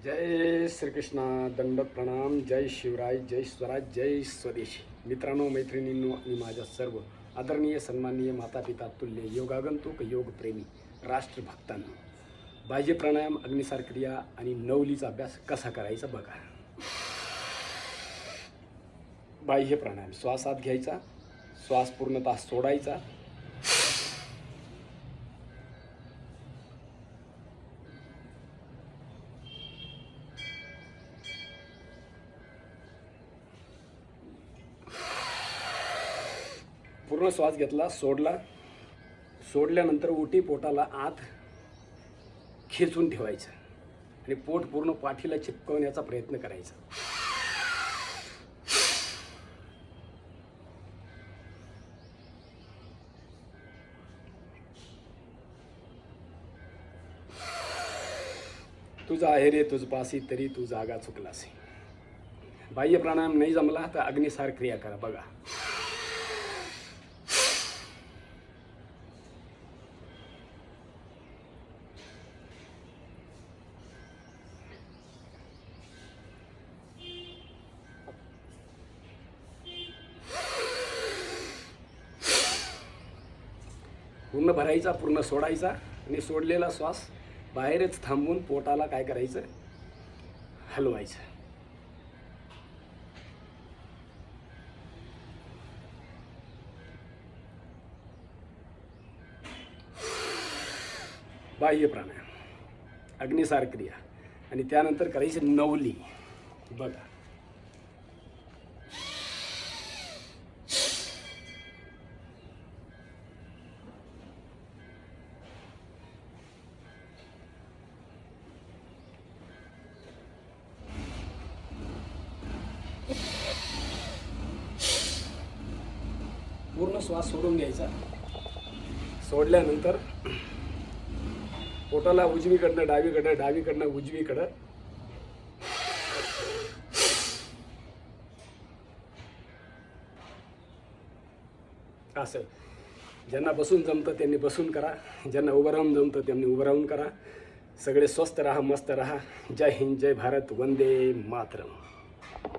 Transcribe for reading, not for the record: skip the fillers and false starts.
जय श्रीकृष्ण, दंडक प्रणाम, जय शिवराय, जय स्वराज, जय स्वदेशी. मित्रांनो, मैत्रिणींनो आणि माझ्या सर्व आदरणीय सन्माननीय माता पिता तुल्य योगागंतुक योगप्रेमी राष्ट्रभक्तांनो, बाह्य प्राणायाम, अग्निसार क्रिया आणि नवलीचा अभ्यास कसा करायचा बघा. बाह्य प्राणायाम, श्वास आत घ्यायचा, श्वास पूर्णतः सोडायचा. पूर्ण श्वास घेतला, सोडला. सोडल्यानंतर उटी पोटाला आत खेचून ठेवायचं आणि पोट पूर्ण पाठीला चिपकवण्याचा प्रयत्न करायचा. तुझा आहे रे तुझ पासी, तरी तू जागा चुकलासी. बाह्य प्राणायाम नाही जमला तर अग्निसार क्रिया करा बघा. पूर्ण भरायचा, पूर्ण सोडायचा आणि सोडलेला श्वास बाहेरच थांबून पोटाला काय करायचं, हलवायचं. बाह्य प्राणायाम, अग्निसार क्रिया आणि त्यानंतर करायची नवली बघा. पूर्ण श्वास सोडून घ्यायचा. सोडल्यानंतर पोटाला उजवीकडनं डावीकडं, डावीकडनं उजवीकडं असं. ज्यांना बसून जमतं त्यांनी बसून करा, ज्यांना उभं राहून जमतं त्यांनी उभं राहून करा. सगळे स्वस्थ राहा, मस्त राहा. जय हिंद, जय भारत, वंदे मातरम.